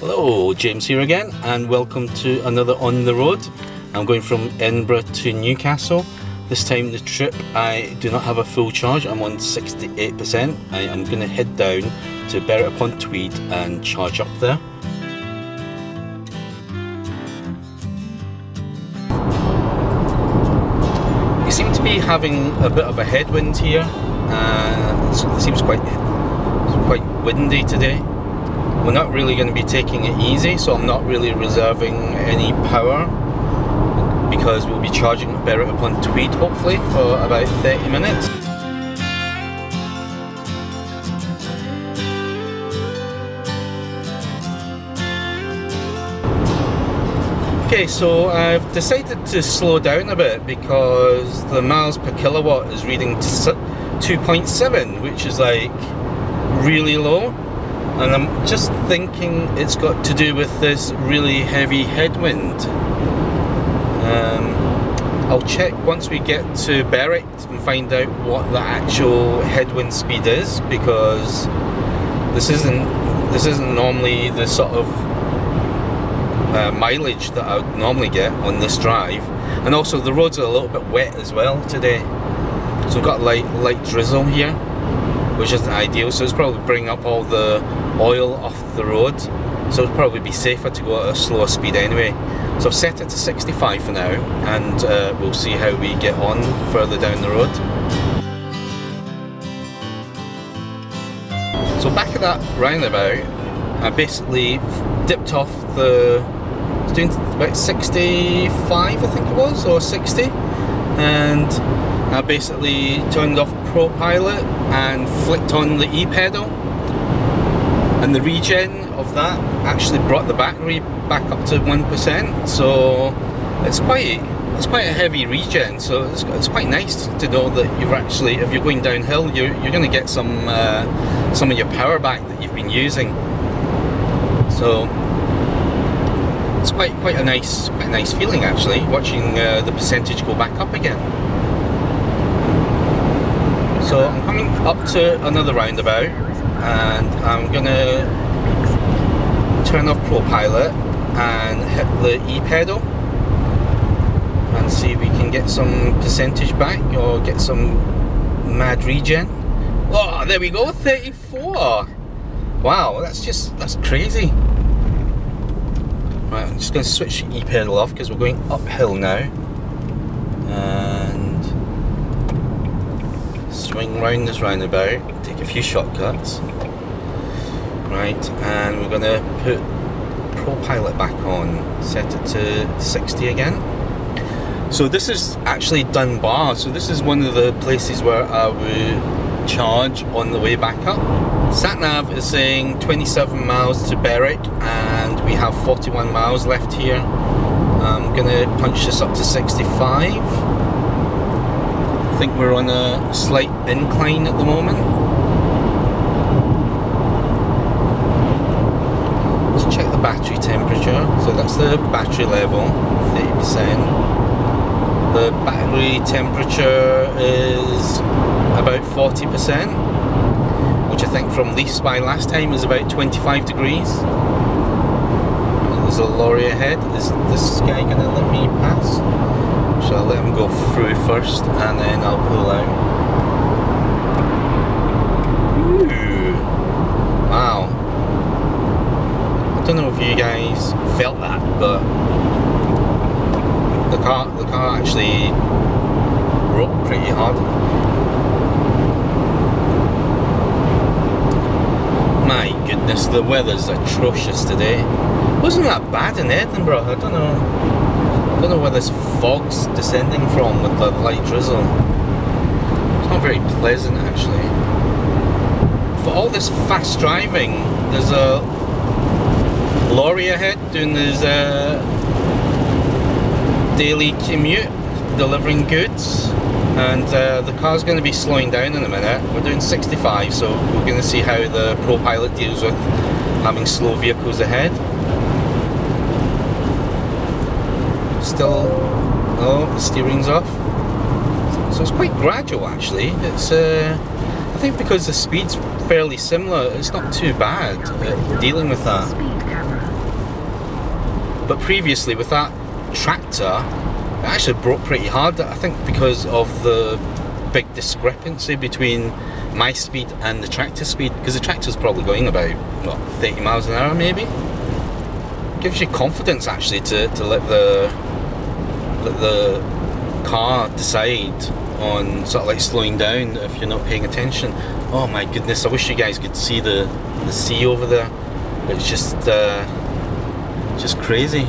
Hello, James here again, and welcome to another On the Road. I'm going from Edinburgh to Newcastle. This time the trip I do not have a full charge, I'm on 68%. I am going to head down to Berwick-upon-Tweed and charge up there. We seem to be having a bit of a headwind here. It seems quite windy today. We're not really going to be taking it easy, so I'm not really reserving any power because we'll be charging at Berwick-upon-Tweed hopefully for about 30 minutes. Okay, so I've decided to slow down a bit because the miles per kilowatt is reading 2.7, which is like really low. And I'm just thinking it's got to do with this really heavy headwind. I'll check once we get to Berwick and find out what the actual headwind speed is, because this isn't normally the sort of mileage that I would normally get on this drive. And also the roads are a little bit wet as well today, so we've got light drizzle here, which isn't ideal, so it's probably bringing up all the oil off the road, so it'll probably be safer to go at a slower speed anyway. So I've set it to 65 for now, and we'll see how we get on further down the road. So back at that roundabout, I basically dipped off I was doing about 65 I think it was, or 60, and I basically turned off ProPilot and flicked on the E-pedal, and the regen of that actually brought the battery back up to 1%, so it's quite a heavy regen, so it's quite nice to know that you're actually, if you're going downhill, you're going to get some of your power back that you've been using. So it's quite a nice feeling actually, watching the percentage go back up again. So I'm coming up to another roundabout, and I'm gonna turn off ProPilot and hit the E-pedal and see if we can get some percentage back or get some mad regen. Oh, there we go, 34. Wow, that's crazy. Right, I'm just gonna switch the E-pedal off because we're going uphill now, and swing round this roundabout, take a few shortcuts. Right, and we're going to put ProPilot back on, set it to 60 again. So this is actually Dunbar, so this is one of the places where I would charge on the way back up. SatNav is saying 27 miles to Berwick, and we have 41 miles left here. I'm going to punch this up to 65. I think we're on a slight incline at the moment. Let's check the battery temperature. So that's the battery level, 30%. The battery temperature is about 40%, which I think from Leaf's by last time is about 25 degrees. There's a lorry ahead. Is this guy going to let me pass? So I'll let him go through first, and then I'll pull out. Ooh, wow. I don't know if you guys felt that, but the car actually broke pretty hard. My goodness, the weather's atrocious today. Wasn't that bad in Edinburgh? I don't know where this fog's descending from with the light drizzle. It's not very pleasant actually. For all this fast driving, there's a lorry ahead doing his daily commute, delivering goods, and the car's going to be slowing down in a minute. We're doing 65, so we're going to see how the ProPilot deals with having slow vehicles ahead. Still, oh, the steering's off. So it's quite gradual actually. It's I think because the speed's fairly similar, it's not too bad at dealing with that. But previously with that tractor, it actually broke pretty hard, I think, because of the big discrepancy between my speed and the tractor speed, because the tractor's probably going about, what, 30 miles an hour maybe? Gives you confidence actually to let the car decide on sort of like slowing down if you're not paying attention. Oh my goodness, I wish you guys could see the sea over there. It's just crazy.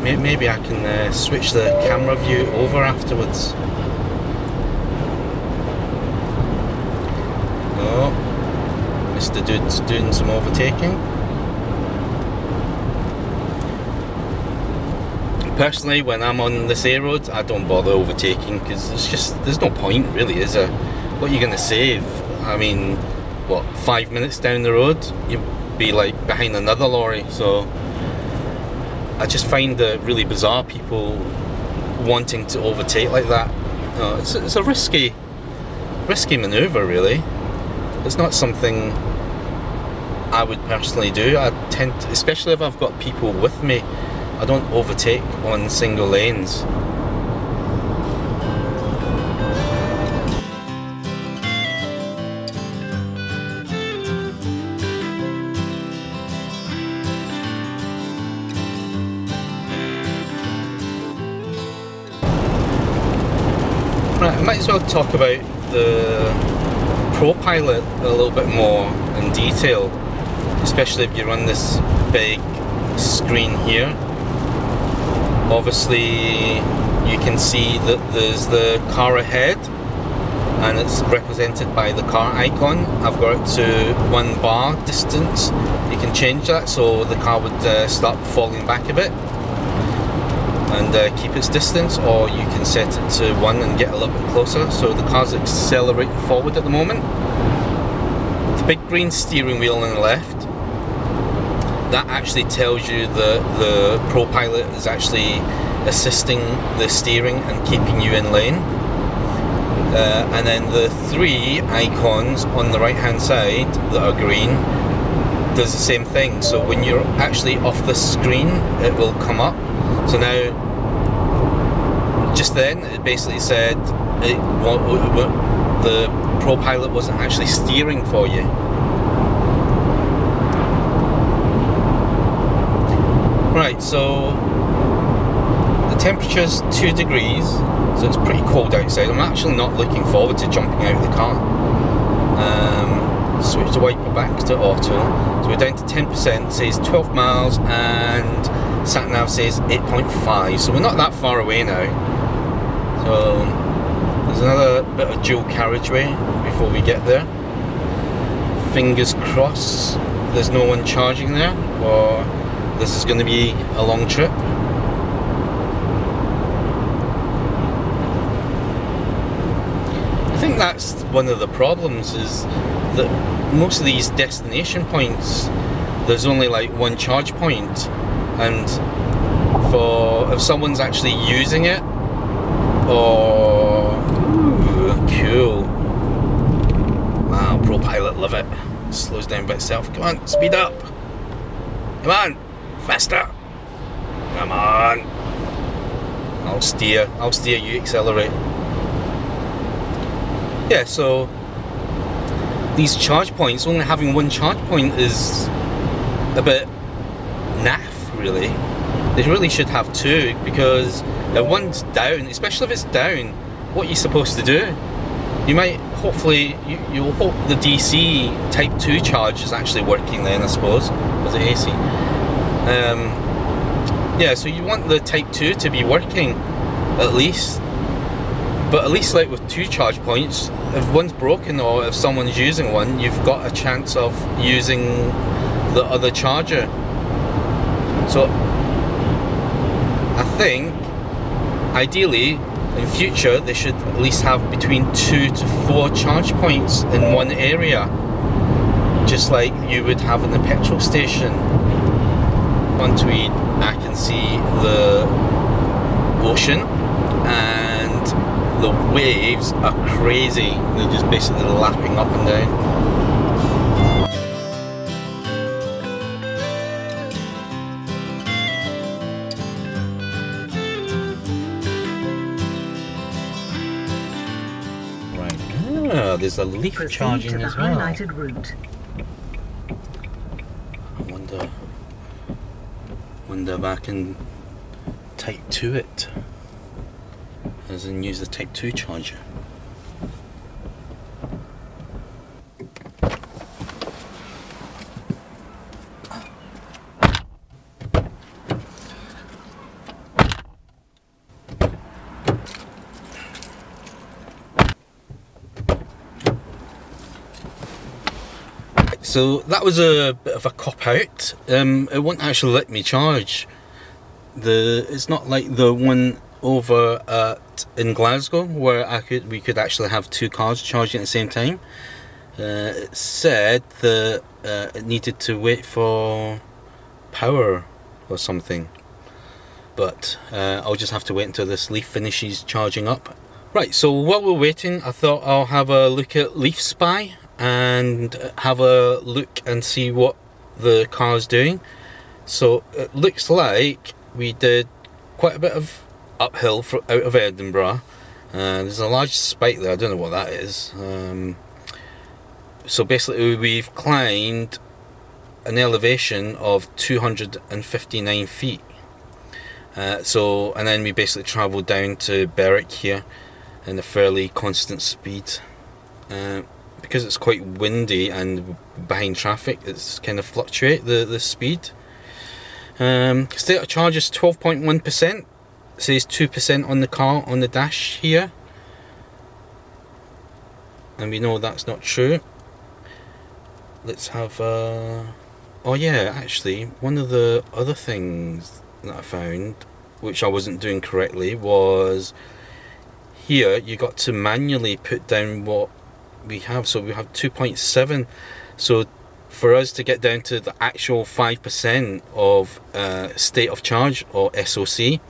Maybe I can switch the camera view over afterwards. Oh, Mr. Dude's doing some overtaking. Personally, when I'm on this A road, I don't bother overtaking, because there's no point really, is there? What are you going to save? I mean, what, 5 minutes down the road, you'll be like behind another lorry. So I just find it really bizarre, people wanting to overtake like that. It's a risky maneuver really. It's not something I would personally do. I tend to, especially if I've got people with me, I don't overtake on single lanes. Right, I might as well talk about the ProPilot a little bit more in detail, especially if you run this big screen here. Obviously you can see that there's the car ahead and it's represented by the car icon. I've got it to 1 bar distance. You can change that so the car would start falling back a bit and keep its distance, or you can set it to 1 and get a little bit closer. So the car's accelerating forward at the moment. The big green steering wheel on the left, that actually tells you that the ProPilot is actually assisting the steering and keeping you in lane. And then the 3 icons on the right hand side that are green does the same thing. So when you're actually off the screen, it will come up. So now, just then, it basically said the ProPilot wasn't actually steering for you. Right, so the temperature's 2 degrees, so it's pretty cold outside. I'm actually not looking forward to jumping out of the car. Switch the wiper back to auto. So we're down to 10%, says 12 miles, and sat-nav says 8.5. So we're not that far away now. So there's another bit of dual carriageway before we get there. Fingers crossed there's no one charging there, or this is going to be a long trip. I think that's one of the problems, is that most of these destination points, there's only like 1 charge point, and if someone's actually using it, or cool. Wow, ProPilot, love it. Slows down by itself. Come on, speed up. Come on, faster. Come on. I'll steer, you accelerate. Yeah, so these charge points, only having 1 charge point is a bit naff, really. They really should have 2, because if one's down, especially if it's down, what are you supposed to do? You might, hopefully, you'll hope the DC Type 2 charge is actually working then, I suppose. Was it AC? Yeah, so you want the Type 2 to be working, at least. But at least like with 2 charge points, if one's broken or if someone's using one, you've got a chance of using the other charger. So I think ideally in future they should at least have between 2 to 4 charge points in one area, just like you would have in the petrol station. On tweed I can see the ocean, and the waves are crazy. They're just basically lapping up and down. Ah, there's a Leaf Proceed charging to the as well. highlighted route. I wonder if I can Type 2 it, as in use the Type 2 charger. So that was a bit of a cop out. It won't actually let me charge. It's not like the one over in Glasgow where we could actually have two cars charging at the same time. It said that it needed to wait for power or something. But I'll just have to wait until this Leaf finishes charging up. Right, so while we're waiting, I thought I'll have a look at Leaf Spy and have a look and see what the car's doing. So it looks like we did quite a bit of uphill out of Edinburgh. There's a large spike there, I don't know what that is. So basically we've climbed an elevation of 259 feet. And then we basically travelled down to Berwick here in a fairly constant speed. Because it's quite windy and behind traffic, it's kind of fluctuate the speed. State of charge is 12.1%. It says 2% on the car on the dash here, and we know that's not true. Let's have oh yeah, actually one of the other things that I found which I wasn't doing correctly was here you got to manually put down what we have. So we have 2.7, so for us to get down to the actual 5% of state of charge or SOC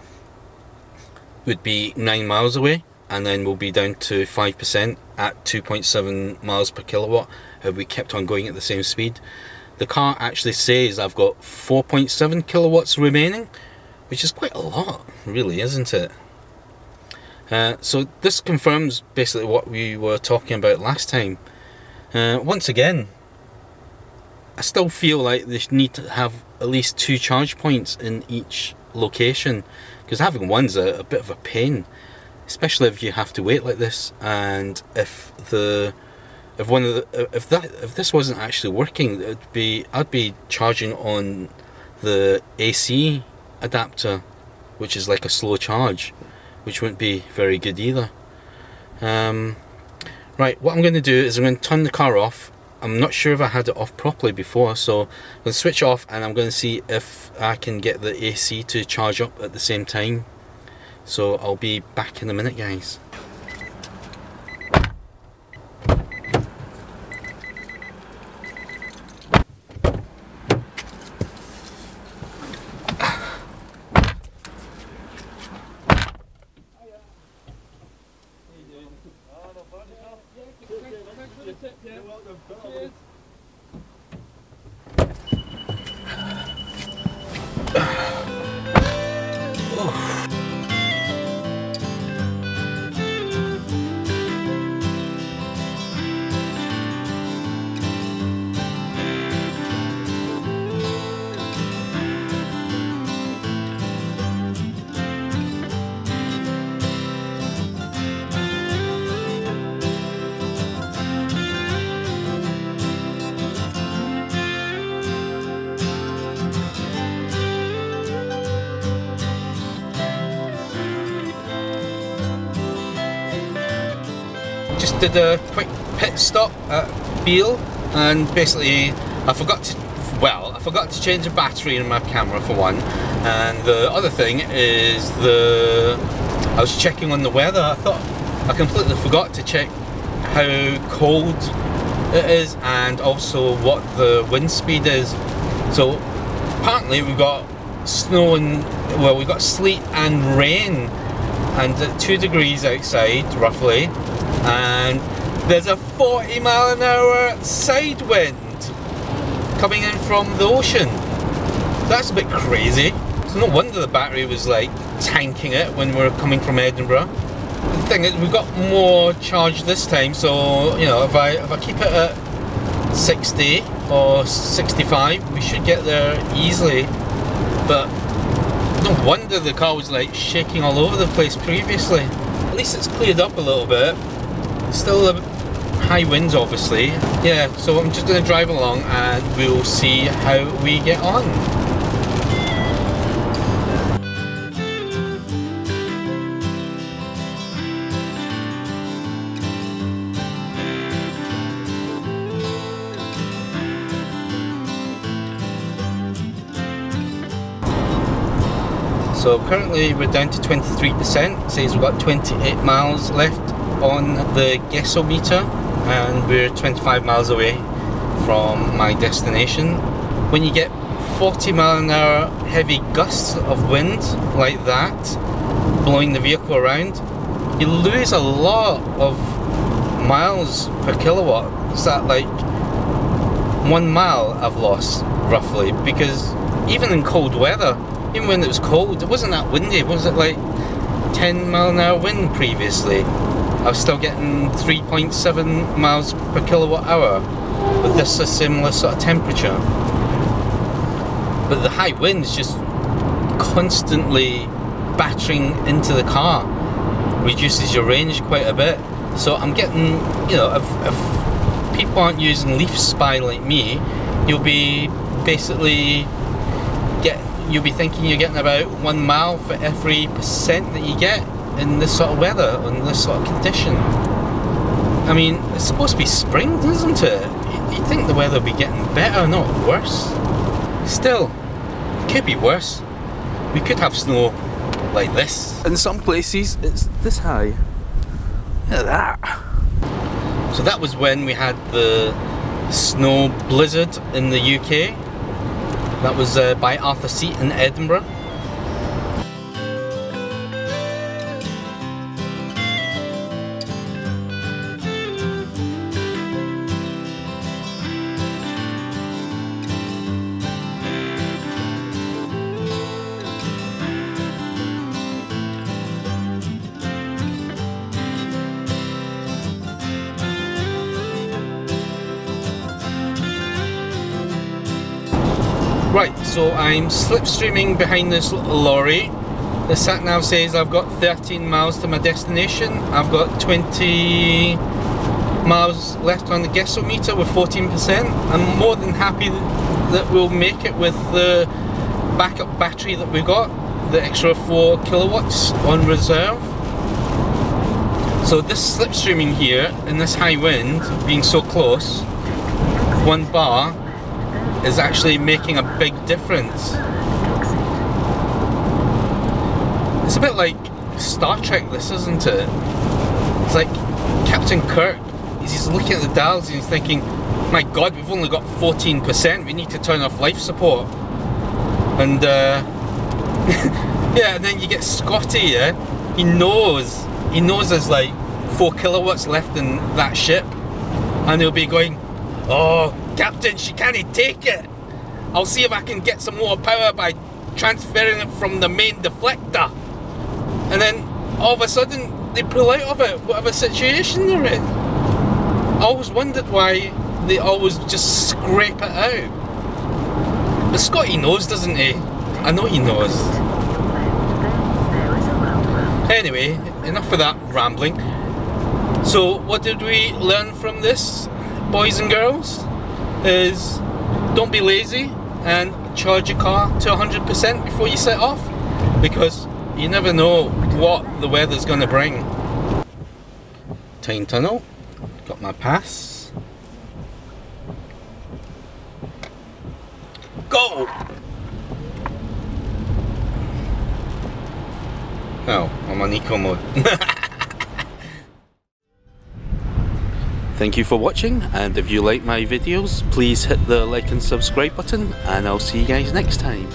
would be 9 miles away, and then we'll be down to 5% at 2.7 miles per kilowatt if we kept on going at the same speed. The car actually says I've got 4.7 kilowatts remaining, which is quite a lot, really, isn't it? So this confirms basically what we were talking about last time. Once again, I still feel like they need to have at least 2 charge points in each location, because having one's a bit of a pain, especially if you have to wait like this. And if this wasn't actually working, I'd be charging on the AC adapter, which is like a slow charge, which wouldn't be very good either. Right, what I'm going to do is I'm going to turn the car off. I'm not sure if I had it off properly before, so I'm going to switch off and I'm going to see if I can get the AC to charge up at the same time. So I'll be back in a minute, guys. Just did a quick pit stop at Gale, and basically I forgot to change the battery in my camera for one, and the other thing is I was checking on the weather. I completely forgot to check how cold it is and also what the wind speed is. So apparently we got snow and, well, we got sleet and rain, and 2 degrees outside roughly, and there's a 40-mile-an-hour side wind coming in from the ocean. That's a bit crazy. So no wonder the battery was like tanking it when we were coming from Edinburgh. the thing is, we've got more charge this time, so you know, if I keep it at 60 or 65, we should get there easily. But no wonder the car was like shaking all over the place previously. At least it's cleared up a little bit. Still a high winds, obviously. Yeah, so I'm just going to drive along and we'll see how we get on. So currently we're down to 23%, it says we've got 28 miles left on the gasometer and we're 25 miles away from my destination. When you get 40-mile-an-hour heavy gusts of wind like that, blowing the vehicle around, you lose a lot of miles per kilowatt. It's that like 1 mile I've lost roughly, because even in cold weather, even when it was cold, it wasn't that windy. Was it like 10-mile-an-hour wind previously? I was still getting 3.7 miles per kilowatt hour with this a similar sort of temperature. But the high winds just constantly battering into the car reduces your range quite a bit. So I'm getting, you know, if people aren't using Leaf Spy like me, you'll be basically you'll be thinking you're getting about 1 mile for every percent that you get in this sort of weather, in this sort of condition. I mean, it's supposed to be spring, isn't it? You'd think the weather would be getting better, not worse. Still, it could be worse. We could have snow like this. In some places, it's this high. Look at that. So that was when we had the snow blizzard in the UK. That was by Arthur Seat in Edinburgh. Right, so I'm slipstreaming behind this little lorry. The sat nav says I've got 13 miles to my destination. I've got 20 miles left on the gasometer with 14%. I'm more than happy that we'll make it with the backup battery that we got, the extra 4 kilowatts on reserve. So this slipstreaming here in this high wind, being so close, 1 bar is actually making a big difference. It's a bit like Star Trek, this, isn't it? It's like Captain Kirk, he's looking at the dials and he's thinking, my god, we've only got 14%, we need to turn off life support. And yeah, and then you get Scotty, yeah? He knows there's like 4 kilowatts left in that ship, and he'll be going, oh, Captain, she can't take it. I'll see if I can get some more power by transferring it from the main deflector. And then all of a sudden they pull out of it, whatever situation they're in. I always wondered why they always just scrape it out. But Scotty knows, doesn't he? I know he knows. Anyway, enough of that rambling. So what did we learn from this, boys and girls? Is don't be lazy and charge your car to 100% before you set off, because you never know what the weather's going to bring. Tyne Tunnel, got my pass. Go! Oh, I'm on eco mode. Thank you for watching, and if you like my videos, please hit the like and subscribe button, and I'll see you guys next time.